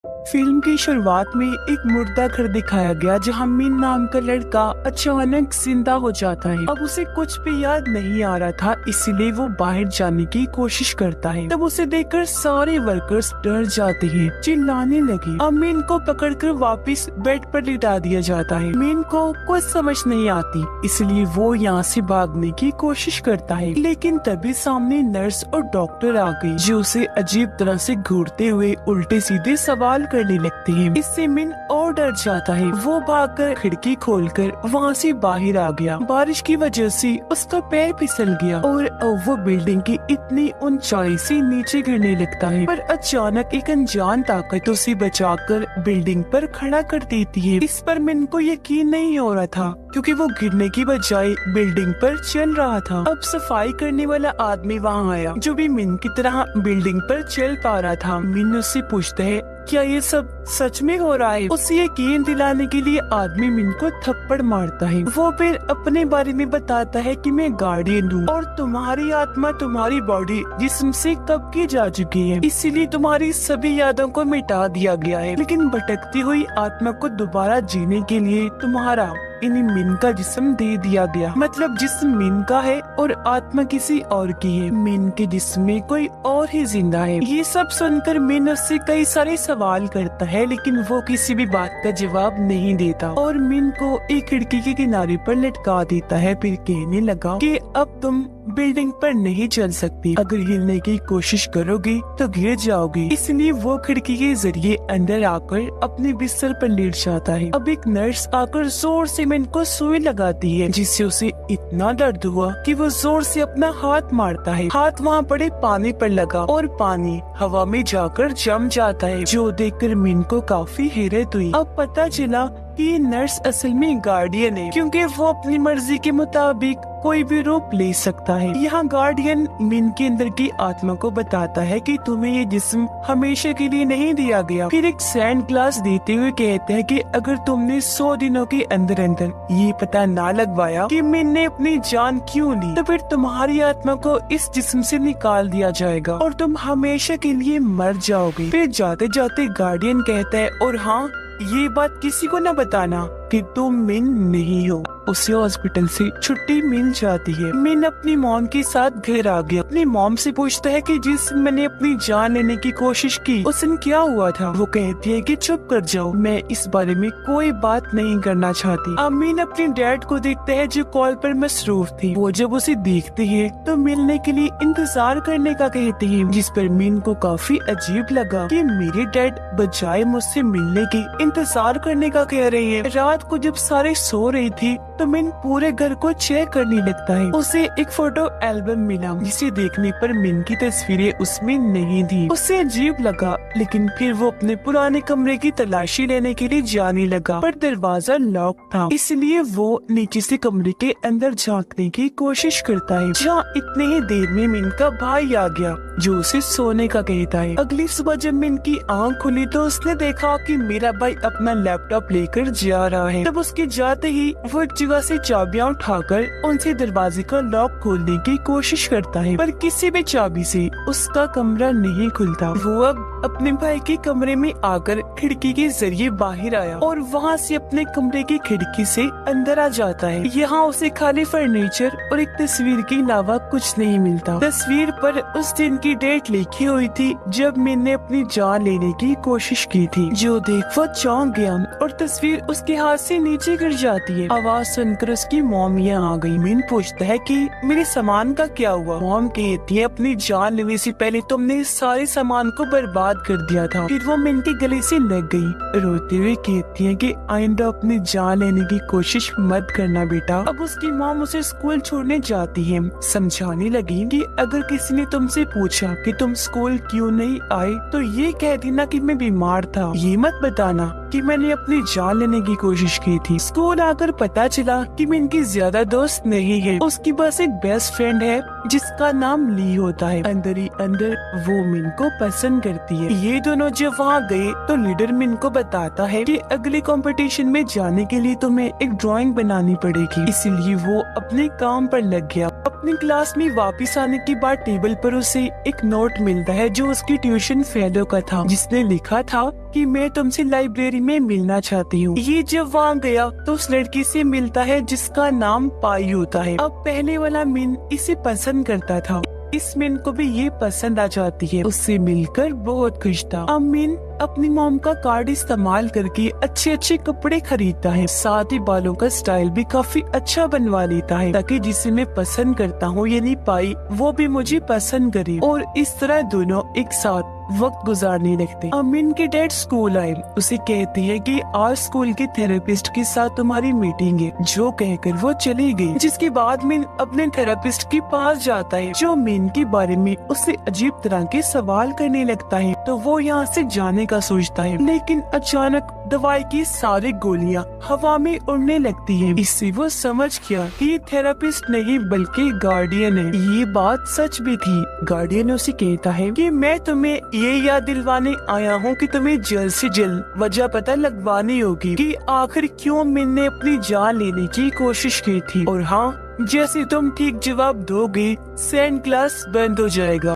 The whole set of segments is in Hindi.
फिल्म की शुरुआत में एक मुर्दा घर दिखाया गया जहां मिन नाम का लड़का अचानक जिंदा हो जाता है। अब उसे कुछ भी याद नहीं आ रहा था, इसलिए वो बाहर जाने की कोशिश करता है। तब उसे देखकर सारे वर्कर्स डर जाते हैं, चिल्लाने लगे। अब मिन को पकड़कर वापस बेड पर लिटा दिया जाता है। मिन को कुछ समझ नहीं आती, इसलिए वो यहाँ से भागने की कोशिश करता है, लेकिन तभी सामने नर्स और डॉक्टर आ गई जो उसे अजीब तरह से घूरते हुए उल्टे सीधे सवाल करने लगते हैं। इससे मिन और डर जाता है। वो भागकर खिड़की खोलकर वहाँ से बाहर आ गया। बारिश की वजह से उसका पैर फिसल गया और वो बिल्डिंग की इतनी ऊंचाई से नीचे गिरने लगता है। पर अचानक एक अनजान ताकत उसे बचाकर बिल्डिंग पर खड़ा कर देती है। इस पर मिन को यकीन नहीं हो रहा था, क्योंकि वो गिरने की बजाय बिल्डिंग पर चल रहा था। अब सफाई करने वाला आदमी वहाँ आया, जो भी मिन की तरह बिल्डिंग पर चल पा रहा था। मिन उससे पूछता है, क्या ये सब सच में हो रहा है? उसे यकीन दिलाने के लिए आदमी मिन को थप्पड़ मारता है। वो फिर अपने बारे में बताता है कि मैं गार्डियन हूँ और तुम्हारी आत्मा तुम्हारी बॉडी जिस्म से कब की जा चुकी है, इसीलिए तुम्हारी सभी यादों को मिटा दिया गया है। लेकिन भटकती हुई आत्मा को दोबारा जीने के लिए तुम्हारा इन्हें मिन का जिस्म दे दिया गया। मतलब जिस्म मिन का है और आत्मा किसी और की है। मिन के जिस्म में कोई और ही जिंदा है। ये सब सुनकर मिन उससे कई सारे सवाल करता है, लेकिन वो किसी भी बात का जवाब नहीं देता और मिन को एक खिड़की के किनारे पर लटका देता है। फिर कहने लगा कि अब तुम बिल्डिंग पर नहीं चल सकती, अगर हिलने की कोशिश करोगी तो गिर जाओगी। इसलिए वो खिड़की के जरिए अंदर आकर अपने बिस्तर पर लेट जाता है। अब एक नर्स आकर जोर से मिन को सुई लगाती है, जिससे उसे इतना दर्द हुआ कि वो जोर से अपना हाथ मारता है। हाथ वहाँ पड़े पानी पर लगा और पानी हवा में जाकर जम जाता है, जो देखकर मिन को काफी हैरत हुई। अब पता चला कि नर्स असल में गार्डियन है, क्योंकि वो अपनी मर्जी के मुताबिक कोई भी रूप ले सकता है। यहाँ गार्डियन मिन के अंदर की आत्मा को बताता है कि तुम्हें ये जिस्म हमेशा के लिए नहीं दिया गया। फिर एक सैंड ग्लास देते हुए कहते हैं कि अगर तुमने 100 दिनों के अंदर अंदर ये पता ना लगवाया कि मिन ने अपनी जान क्यों ली, तो फिर तुम्हारी आत्मा को इस जिस्म से निकाल दिया जाएगा और तुम हमेशा के लिए मर जाओगे। फिर जाते जाते गार्डियन कहता है, और हाँ, ये बात किसी को न बताना कि तुम मिन नहीं हो। उसे हॉस्पिटल से छुट्टी मिल जाती है। मिन अपनी मॉम के साथ घर आ गया। अपनी मॉम से पूछता है कि जिस मैंने अपनी जान लेने की कोशिश की उस दिन क्या हुआ था। वो कहती है कि चुप कर जाओ, मैं इस बारे में कोई बात नहीं करना चाहती। अब मिन अपने डैड को देखते है जो कॉल पर मसरूफ थे। वो जब उसे देखते है तो मिलने के लिए इंतजार करने का कहते हैं, जिस पर मिन को काफी अजीब लगा कि मेरे डैड बजाय मुझसे मिलने की इंतजार करने का कह रहे हैं। रात को जब सारे सो रही थी तो मिन पूरे घर को चेक करने लगता है। उसे एक फोटो एल्बम मिला, जिसे देखने पर मिन की तस्वीरें उसमें नहीं थी। उसे अजीब लगा, लेकिन फिर वो अपने पुराने कमरे की तलाशी लेने के लिए जाने लगा, पर दरवाजा लॉक था। इसलिए वो नीचे से कमरे के अंदर झांकने की कोशिश करता है, जहाँ इतने ही देर में मिन का भाई आ गया जो उसे सोने का कहता है। अगली सुबह जब मिन की आँख खुली तो उसने देखा कि मेरा भाई अपना लैपटॉप लेकर जा रहा है। तब उसके जाते ही वो एक जगह से चाबियां उठाकर उनसे दरवाजे का लॉक खोलने की कोशिश करता है, पर किसी भी चाबी से उसका कमरा नहीं खुलता। वो अब अपने भाई के कमरे में आकर खिड़की के जरिए बाहर आया और वहाँ से अपने कमरे की खिड़की से अंदर आ जाता है। यहाँ उसे खाली फर्नीचर और एक तस्वीर के अलावा कुछ नहीं मिलता। तस्वीर पर उस दिन की डेट लिखी हुई थी जब मैंने अपनी जान लेने की कोशिश की थी। जो देख वो चौंक गया और तस्वीर उसके हाथ से नीचे गिर जाती है। आवाज सुनकर उसकी मॉम यहाँ आ गई। मिन पूछता है कि मेरे सामान का क्या हुआ। मॉम कहती है, अपनी जान लेने से पहले तुमने सारे सामान को बर्बाद कर दिया था। फिर वो मिन के गले से लग गई। रोते हुए कहती है कि आइंदा अपनी जान लेने की कोशिश मत करना बेटा। अब उसकी मॉम उसे स्कूल छोड़ने जाती है। समझाने लगी कि अगर किसी ने तुमसे पूछा कि तुम स्कूल क्यों नहीं आए तो ये कह देना कि मैं बीमार था। ये मत बताना कि मैंने अपनी जान लेने की कोशिश की थी। स्कूल आकर पता चला कि मिन की ज्यादा दोस्त नहीं है, उसकी बस एक बेस्ट फ्रेंड है जिसका नाम ली होता है। अंदर ही अंदर वो मिन को पसंद करती है। ये दोनों जब वहाँ गए तो लीडर मिन को बताता है कि अगले कंपटीशन में जाने के लिए तुम्हें एक ड्राइंग बनानी पड़ेगी। इसीलिए वो अपने काम पर लग गया। अपनी क्लास में वापस आने के बाद टेबल पर उसे एक नोट मिलता है जो उसकी ट्यूशन फेलो का था, जिसने लिखा था कि मैं तुमसे लाइब्रेरी में मिलना चाहती हूँ। ये जब वहाँ गया तो उस लड़की से मिलता है जिसका नाम पाई होता है। अब पहले वाला मिन इसे पसंद करता था, इस मिन को भी ये पसंद आ जाती है। उससे मिलकर बहुत खुश था। अब मिन अपनी मॉम का कार्ड इस्तेमाल करके अच्छे अच्छे कपड़े खरीदता है, साथ ही बालों का स्टाइल भी काफी अच्छा बनवा लेता है ताकि जिसे मैं पसंद करता हूँ यानी पाई, वो भी मुझे पसंद करे। और इस तरह दोनों एक साथ वक्त गुजारने लगते। अमीन के डैड स्कूल आए, उसे कहती है कि आज स्कूल के थेरेपिस्ट के साथ तुम्हारी मीटिंग है, जो कहकर वो चली गई। जिसके बाद मिन अपने थेरेपिस्ट के पास जाता है जो मिन के बारे में उससे अजीब तरह के सवाल करने लगता है। तो वो यहाँ से जाने का सोचता है, लेकिन अचानक दवाई की सारी गोलियां हवा में उड़ने लगती है। इससे वो समझ गया कि थेरेपिस्ट नहीं बल्कि गार्डियन है। ये बात सच भी थी। गार्डियन उसे कहता है कि मैं तुम्हें ये याद दिलवाने आया हूँ कि तुम्हें जल्द से जल्द वजह पता लगवानी होगी कि आखिर क्यों मिन ने अपनी जान लेने की कोशिश की थी। और हाँ, जैसे तुम ठीक जवाब दोगे सेंट क्लास बंद हो जाएगा।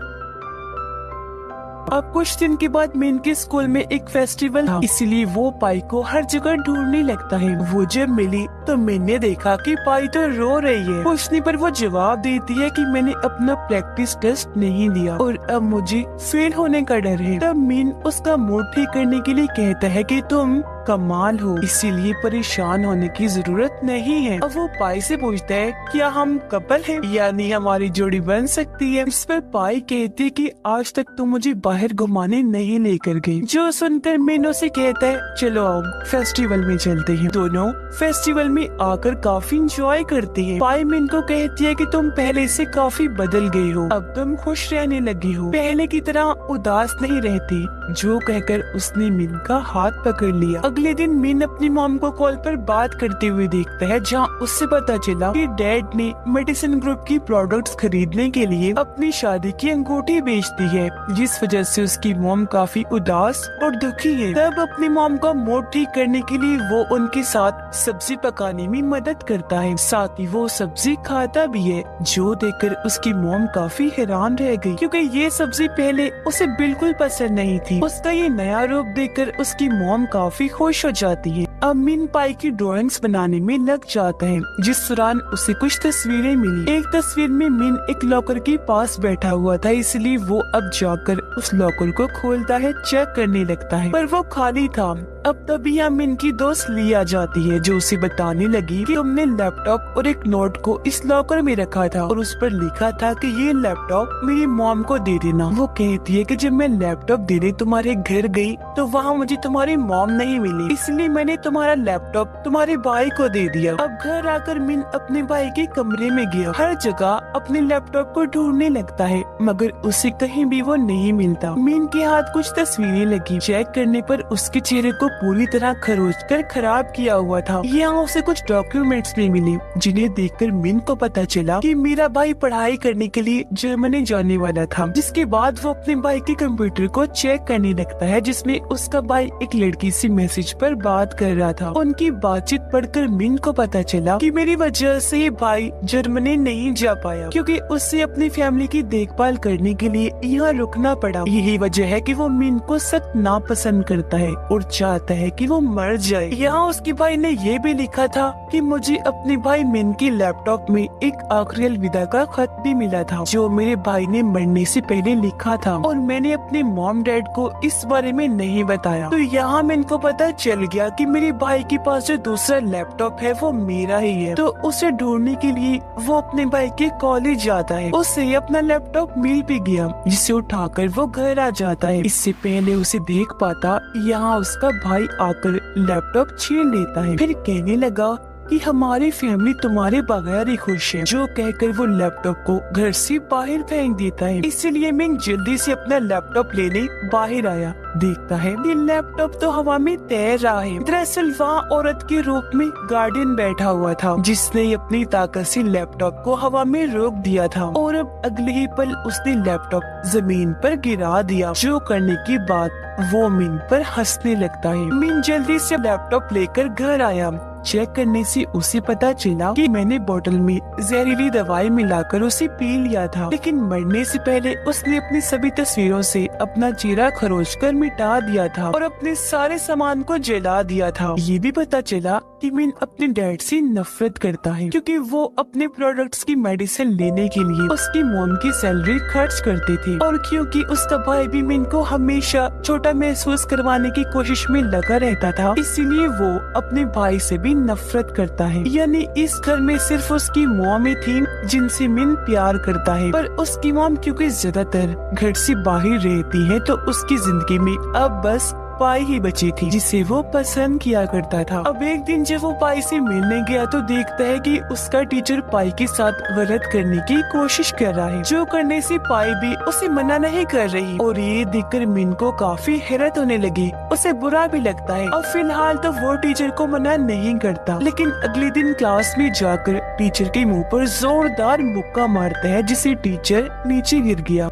अब कुछ दिन के बाद मिन के स्कूल में एक फेस्टिवल था, इसलिए वो पाई को हर जगह ढूंढने लगता है। वो जब मिली तो मिन ने देखा कि पाई तो रो रही है। पूछने पर वो जवाब देती है कि मैंने अपना प्रैक्टिस टेस्ट नहीं दिया और अब मुझे फेल होने का डर है। तब मिन उसका मूड ठीक करने के लिए कहता है कि तुम कमाल हो, इसीलिए परेशान होने की जरूरत नहीं है। अब वो पाई से पूछता है क्या हम कपल हैं, यानी हमारी जोड़ी बन सकती है। इस पर पाई कहती है कि आज तक तो मुझे बाहर घुमाने नहीं लेकर गई। जो सुनकर मिन उसे कहता है चलो आओ फेस्टिवल में चलते हैं। दोनों फेस्टिवल में आकर काफी इंजॉय करते हैं। पाई मिन को कहती है कि तुम पहले से काफी बदल गई हो, अब तुम खुश रहने लगी हो, पहले की तरह उदास नहीं रहती। जो कहकर उसने मिन का हाथ पकड़ लिया। अगले दिन मिन अपनी मॉम को कॉल पर बात करते हुए देखता है, जहां उससे पता चला कि डैड ने मेडिसिन ग्रुप की प्रोडक्ट्स खरीदने के लिए अपनी शादी की अंगूठी बेच दी है, जिस वजह से उसकी मॉम काफी उदास और दुखी है। तब अपनी मॉम का मूड ठीक करने के लिए वो उनके साथ सब्जी पकाने में मदद करता है, साथ ही वो सब्जी खाता भी है। जो देखकर उसकी मॉम काफी हैरान रह गई, क्योंकि ये सब्जी पहले उसे बिल्कुल पसंद नहीं थी। उसका ये नया रूप देखकर उसकी मॉम काफी खुश हो जाती है। अब मिन पाई की ड्राइंग्स बनाने में लग जाता है, जिस दौरान उसे कुछ तस्वीरें मिली। एक तस्वीर में मिन एक लॉकर के पास बैठा हुआ था, इसलिए वो अब जाकर उस लॉकर को खोलता है, चेक करने लगता है, पर वो खाली था। अब तभी यहाँ मिन की दोस्त ली आ जाती है, जो उसे बताने लगी कि तुमने लैपटॉप और एक नोट को इस लॉकर में रखा था और उस पर लिखा था कि ये लैपटॉप मेरी मॉम को दे देना। वो कहती है कि जब मैं लैपटॉप देने तुम्हारे घर गई तो वहाँ मुझे तुम्हारी मॉम नहीं मिली, इसलिए मैंने तुम्हारा लैपटॉप तुम्हारे भाई को दे दिया। अब घर आकर मिन अपने भाई के कमरे में गया, हर जगह अपने लैपटॉप को ढूंढने लगता है, मगर उसे कहीं भी वो नहीं मिलता। मिन के हाथ कुछ तस्वीरें लगी, चेक करने पर उसके चेहरे को पूरी तरह खरोंचकर खराब किया हुआ था। यहाँ उसे कुछ डॉक्यूमेंट्स भी मिले, जिन्हें देखकर मिन को पता चला कि मेरा भाई पढ़ाई करने के लिए जर्मनी जाने वाला था। जिसके बाद वो अपने भाई के कंप्यूटर को चेक करने लगता है, जिसमें उसका भाई एक लड़की से मैसेज पर बात कर रहा था। उनकी बातचीत पढ़कर मिन को पता चला कि मेरी वजह से ये भाई जर्मनी नहीं जा पाया, क्योंकि उससे अपनी फैमिली की देखभाल करने के लिए यहाँ रुकना पड़ा। यही वजह है कि वो मिन को सख्त नापसंद करता है और चाहता है कि वो मर जाए। यहाँ उसके भाई ने ये भी लिखा था कि मुझे अपने भाई मिन के लैपटॉप में एक आखिरी अलविदा का खत भी मिला था, जो मेरे भाई ने मरने से पहले लिखा था, और मैंने अपने मॉम डैड को इस बारे में नहीं बताया। तो यहाँ मिन को पता चल गया कि मेरे भाई के पास जो दूसरा लैपटॉप है वो मेरा ही है। तो उसे ढूंढने के लिए वो अपने भाई के कॉलेज जाता है। उसे अपना लैपटॉप मिल भी गया, जिसे उठाकर वो घर आ जाता है। इससे पहले उसे देख पाता, यहाँ उसका भाई आकर लैपटॉप छीन लेता है, फिर कहने लगा कि हमारी फैमिली तुम्हारे बगैर ही खुश है। जो कहकर वो लैपटॉप को घर से बाहर फेंक देता है। इसलिए मिन जल्दी से अपना लैपटॉप लेने बाहर आया, देखता है ये लैपटॉप तो हवा में तैर रहा है। दरअसल वहाँ औरत के रूप में गार्डियन बैठा हुआ था, जिसने अपनी ताकत से लैपटॉप को हवा में रोक दिया था, और अब अगले ही पल उसने लैपटॉप जमीन पर गिरा दिया। जो करने के बाद वो मिन पर हंसने लगता है। मिन जल्दी से लैपटॉप लेकर घर आया चेक करने से उसे पता चला कि मैंने बोतल में जहरीली दवाई मिलाकर उसे पी लिया था। लेकिन मरने से पहले उसने अपनी सभी तस्वीरों से अपना चेहरा खरोचकर मिटा दिया था और अपने सारे सामान को जला दिया था। ये भी पता चला कि मिन अपने डैड से नफरत करता है क्योंकि वो अपने प्रोडक्ट्स की मेडिसिन लेने के लिए उसकी मॉम की सैलरी खर्च करते थे, और क्योंकि उसका भाई भी मिन को हमेशा छोटा महसूस करवाने की कोशिश में लगा रहता था, इसीलिए वो अपने भाई से भी नफरत करता है। यानी इस घर में सिर्फ उसकी मॉम ही थी जिनसे मिन प्यार करता है, पर उसकी मॉम क्योंकि ज्यादातर घर से बाहर रहती है तो उसकी जिंदगी में अब बस पाई ही बची थी जिसे वो पसंद किया करता था। अब एक दिन जब वो पाई से मिलने गया तो देखता है कि उसका टीचर पाई के साथ गलत करने की कोशिश कर रहा है, जो करने से पाई भी उसे मना नहीं कर रही। और ये देखकर मिन को काफी हैरत होने लगी, उसे बुरा भी लगता है। अब फिलहाल तो वो टीचर को मना नहीं करता, लेकिन अगले दिन क्लास में जाकर टीचर के मुँह पर जोरदार मुक्का मारता है जिससे टीचर नीचे गिर गया।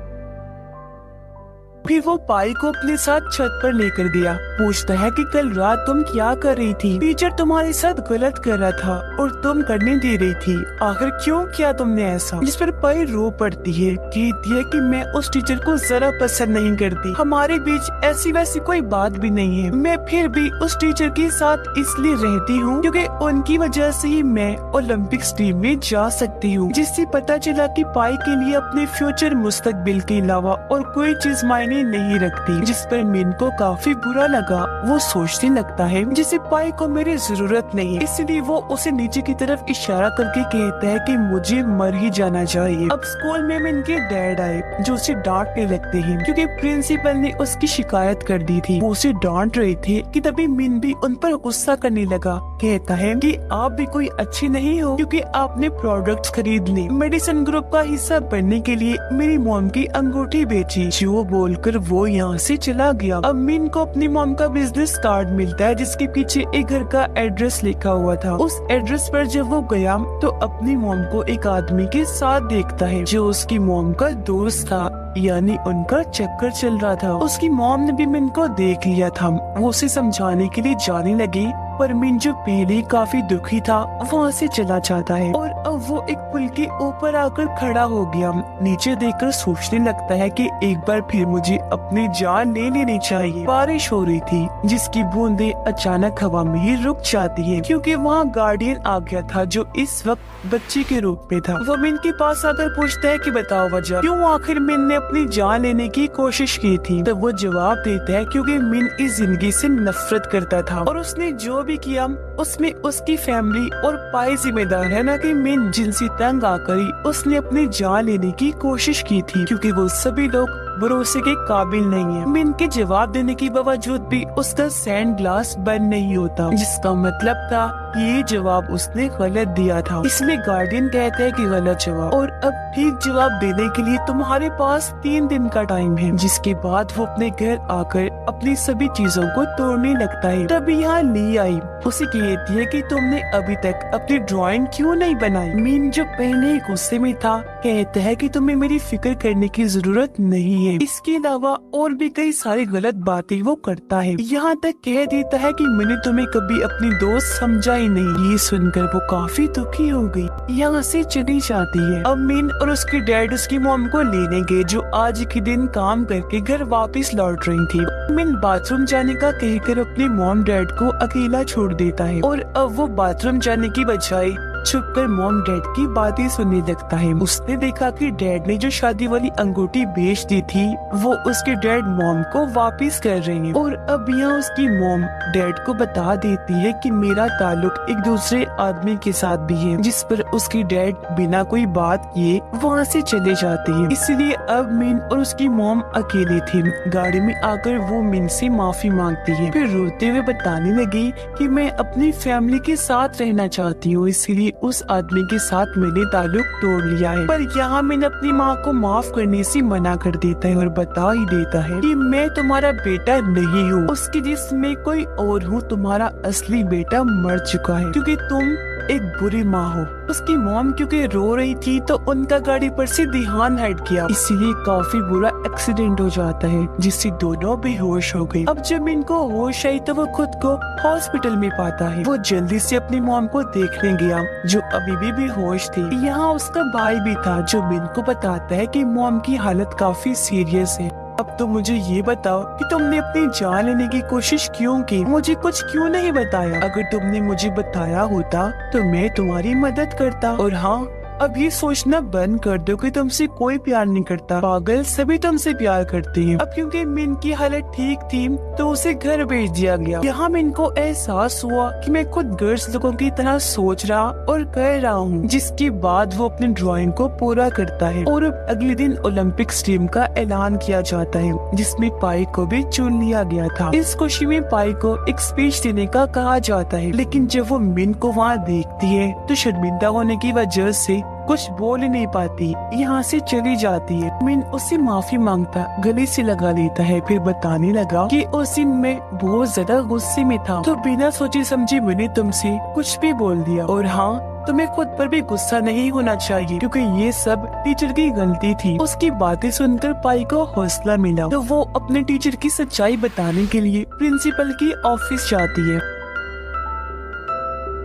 फिर वो पाई को अपने साथ छत पर लेकर गया, पूछता है कि कल रात तुम क्या कर रही थी? टीचर तुम्हारे साथ गलत कर रहा था और तुम करने दे रही थी, आखिर क्यों किया तुमने ऐसा? जिस पर पाई रो पड़ती है, कहती है कि मैं उस टीचर को जरा पसंद नहीं करती, हमारे बीच ऐसी वैसी कोई बात भी नहीं है, मैं फिर भी उस टीचर के साथ इसलिए रहती हूँ क्योंकि उनकी वजह से ही मैं ओलंपिक्स टीम में जा सकती हूँ। जिससे पता चला कि पाई के लिए अपने फ्यूचर मुस्तकबिल के अलावा और कोई चीज मायने नहीं रखती, जिस पर मिन को काफी बुरा लगा। वो सोचने लगता है जिसे पाई को मेरी जरूरत नहीं, इसलिए वो उसे नीचे की तरफ इशारा करके कहता है कि मुझे मर ही जाना चाहिए। अब स्कूल में मिन के डैड आए जो उसे डांटने लगते हैं क्योंकि प्रिंसिपल ने उसकी शिकायत कर दी थी। वो उसे डांट रहे थे कि तभी मिन भी उन पर गुस्सा करने लगा, कहता है कि आप भी कोई अच्छी नहीं हो क्योंकि आपने प्रोडक्ट्स खरीद ली, मेडिसिन ग्रुप का हिस्सा बनने के लिए मेरी मॉम की अंगूठी बेची। जो बोलकर वो यहाँ से चला गया। अब मिन को अपनी मॉम का बिजनेस कार्ड मिलता है जिसके पीछे एक घर का एड्रेस लिखा हुआ था। उस एड्रेस पर जब वो गया तो अपनी मॉम को एक आदमी के साथ देखता है जो उसकी मॉम का दोस्त था, यानी उनका चक्कर चल रहा था। उसकी मॉम ने भी मिन को देख लिया था। वो उसे समझाने के लिए जाने लगी, पर मिन जो पहले काफी दुखी था वहाँ से चला जाता है और अब वो एक पुल के ऊपर आकर खड़ा हो गया। नीचे देखकर सोचने लगता है कि एक बार फिर मुझे अपनी जान ले लेनी चाहिए। बारिश हो रही थी जिसकी बूंदे अचानक हवा में ही रुक जाती है क्योंकि वहाँ गार्डियन आ गया था जो इस वक्त बच्चे के रूप में था। वो मिन के पास आकर पूछता है कि बताओ वजह क्यों आखिर मिन ने अपनी जान लेने की कोशिश की थी। तो वो जवाब देता है क्योंकि मिन इस जिंदगी से नफरत करता था और उसने जो भी किया उसमें उसकी फैमिली और पाई जिम्मेदार है, ना कि मिन जिनसे तंग आकर ही उसने अपनी जान लेने की कोशिश की थी क्योंकि वो सभी लोग भरोसे के काबिल नहीं है। मिन के जवाब देने के बावजूद भी उसका सैंड ग्लास बंद नहीं होता, जिसका मतलब था ये जवाब उसने गलत दिया था। इसलिए गार्डियन कहता है कि गलत जवाब, और अब ठीक जवाब देने के लिए तुम्हारे पास 3 दिन का टाइम है। जिसके बाद वो अपने घर आकर अपनी सभी चीजों को तोड़ने लगता है। तभी यहाँ ली आई उसे कहती है कि तुमने अभी तक अपनी ड्राइंग क्यों नहीं बनाई। मिन जो पहले गुस्से में था कहता है कि तुम्हें मेरी फिक्र करने की जरूरत नहीं है। इसके अलावा और भी कई सारी गलत बातें वो करता है, यहाँ तक कह देता है कि मैंने तुम्हें कभी अपनी दोस्त समझा ही नहीं। ये सुनकर वो काफी दुखी हो गई, यहाँ से चली जाती है। अब मिन और उसके डैड उसकी मॉम को लेने गए जो आज के दिन काम करके घर वापस लौट रही थी। मिन बाथरूम जाने का कहकर अपने मॉम डैड को अकेला छोड़ देता है और अब वो बाथरूम जाने की बजाय छुपकर मॉम डैड की बातें सुनने लगता है। उसने देखा कि डैड ने जो शादी वाली अंगूठी बेच दी थी वो उसके डैड मॉम को वापस कर रहे हैं, और अब यहाँ उसकी मॉम डैड को बता देती है कि मेरा ताल्लुक एक दूसरे आदमी के साथ भी है, जिस पर उसके डैड बिना कोई बात किए वहाँ से चले जाते हैं। इसलिए अब मिन और उसकी मॉम अकेले थे। गाड़ी में आकर वो मिन से माफी मांगती है, फिर रोते हुए बताने लगी कि मैं अपनी फैमिली के साथ रहना चाहती हूँ, इसलिए उस आदमी के साथ मैंने ताल्लुक तोड़ लिया है। पर यहाँ मिन अपनी माँ को माफ करने से मना कर देता है और बता ही देता है कि मैं तुम्हारा बेटा नहीं हूँ, उसके जिस्म में कोई और हूँ, तुम्हारा असली बेटा मर चुका है क्योंकि तुम एक बुरी माँ हो। उसकी मॉम क्योंकि रो रही थी तो उनका गाड़ी पर से ध्यान हट गया, इसीलिए काफी बुरा एक्सीडेंट हो जाता है जिससे दोनों बेहोश हो गई। अब जब इनको होश आई तो वो खुद को हॉस्पिटल में पाता है। वो जल्दी से अपनी मॉम को देखने गया जो अभी भी बेहोश थी। यहाँ उसका भाई भी था जो मिन को बताता है कि मॉम की हालत काफी सीरियस है। अब तो मुझे ये बताओ कि तुमने अपनी जान लेने की कोशिश क्यों की, मुझे कुछ क्यों नहीं बताया? अगर तुमने मुझे बताया होता तो मैं तुम्हारी मदद करता। और हाँ, अभी सोचना बंद कर दो कि तुमसे कोई प्यार नहीं करता। पागल, सभी तुमसे प्यार करते हैं। अब क्योंकि मिन की हालत ठीक थी तो उसे घर भेज दिया गया। यहाँ मिन को एहसास हुआ कि मैं खुद गर्ल्स लोगों की तरह सोच रहा और कर रहा हूँ, जिसके बाद वो अपनी ड्राइंग को पूरा करता है। और अगले दिन ओलंपिक्स टीम का ऐलान किया जाता है जिसमें पाई को भी चुन लिया गया था। इस खुशी में पाई को एक स्पीच देने का कहा जाता है, लेकिन जब वो मिन को वहाँ देखती है तो शर्मिंदा होने की वजह से कुछ बोल ही नहीं पाती, यहाँ से चली जाती है। मिन उससे माफी मांगता गले से लगा लेता है, फिर बताने लगा कि उस दिन मैं बहुत ज्यादा गुस्से में था तो बिना सोचे समझे मैंने तुमसे कुछ भी बोल दिया। और हाँ, तुम्हें खुद पर भी गुस्सा नहीं होना चाहिए क्योंकि ये सब टीचर की गलती थी। उसकी बातें सुनकर पाई को हौसला मिला तो वो अपने टीचर की सच्चाई बताने के लिए प्रिंसिपल की ऑफिस जाती है।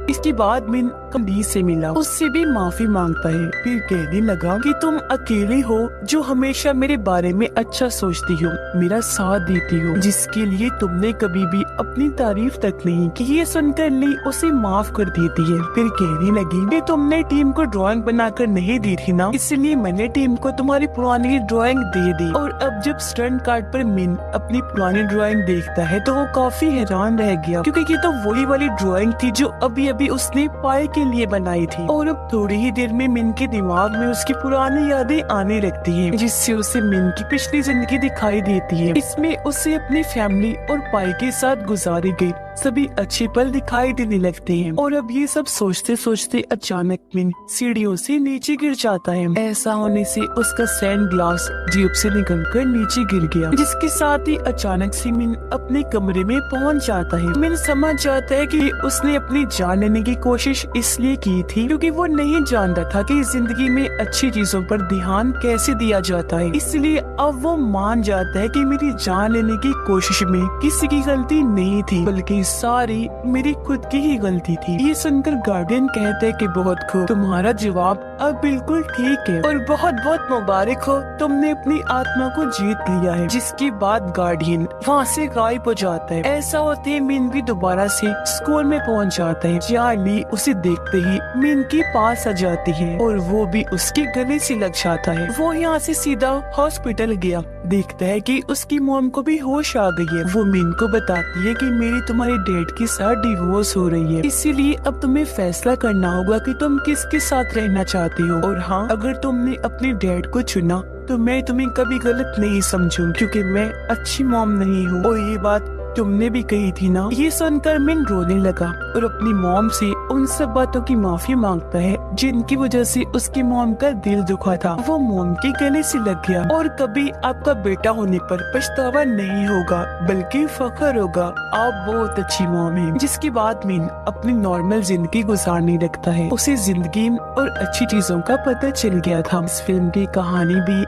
इसके बाद मिन कमली से मिला, उससे भी माफी मांगता है, फिर कहने लगा कि तुम अकेले हो जो हमेशा मेरे बारे में अच्छा सोचती हो, मेरा साथ देती हो, जिसके लिए तुमने कभी भी अपनी तारीफ तक नहीं की। ये सुनकर ली उसे माफ कर देती है, फिर कहने लगी कि तुमने टीम को ड्राइंग बनाकर नहीं दी थी ना, इसलिए मैंने टीम को तुम्हारी पुरानी ड्राइंग दे दी। और अब जब स्टंट कार्ड पर मिन अपनी पुरानी ड्राइंग देखता है तो वो काफी हैरान रह गया क्योंकि ये तो वही वाली ड्राइंग थी जो अभी अभी उसने पाई के लिए बनाई थी। और अब थोड़ी ही देर में मिन के दिमाग में उसकी पुरानी यादें आने लगती हैं, जिससे उसे मिन की पिछली जिंदगी दिखाई देती है। इसमें उसे अपनी फैमिली और पाई के साथ गुजारी गई सभी अच्छे पल दिखाई देने लगते हैं। और अब ये सब सोचते सोचते अचानक मिन सीढ़ियों से नीचे गिर जाता है। ऐसा होने से उसका सैंड ग्लास जेब से निकलकर नीचे गिर गया, जिसके साथ ही अचानक से मिन अपने कमरे में पहुंच जाता है। मिन समझ जाता है कि उसने अपनी जान लेने की कोशिश इसलिए की थी क्योंकि वो नहीं जानता था कि जिंदगी में अच्छी चीजों पर ध्यान कैसे दिया जाता है। इसलिए अब वो मान जाता है कि मेरी जान लेने की कोशिश में किसी की गलती नहीं थी बल्कि सारी मेरी खुद की ही गलती थी। ये सुनकर गार्डियन कहते हैं कि बहुत खूब, तुम्हारा जवाब अब बिल्कुल ठीक है और बहुत बहुत मुबारक हो, तुमने अपनी आत्मा को जीत लिया है। जिसके बाद गार्डियन वहाँ से गायब हो जाता है। ऐसा होते ही मिन भी दोबारा से स्कूल में पहुँच जाता है। जहाँ ली उसे देखते ही मिन के पास आ जाती है और वो भी उसके गले से लग जाता है। वो यहाँ से सीधा हॉस्पिटल गया, देखता है कि उसकी मॉम को भी होश आ गई है। वो मिन को बताती है कि मेरी तुम्हारे डैड के साथ डिवोर्स हो रही है, इसीलिए अब तुम्हें फैसला करना होगा कि तुम किसके साथ रहना चाहती हो। और हाँ, अगर तुमने अपने डैड को चुना तो मैं तुम्हें कभी गलत नहीं समझूंगी क्योंकि मैं अच्छी मॉम नहीं हूँ और ये बात तुमने भी कही थी ना। ये सुनकर मिन रोने लगा और अपनी मॉम से उन सब बातों की माफी मांगता है जिनकी वजह से उसकी मॉम का दिल दुखा था। वो मॉम के गले से लग गया और कभी आपका बेटा होने पर पछतावा नहीं होगा बल्कि फख्र होगा, आप बहुत अच्छी मॉम हैं। जिसके बाद मिन अपनी नॉर्मल जिंदगी गुजारने लगता है। उसे जिंदगी और अच्छी चीजों का पता चल गया था। इस फिल्म की कहानी भी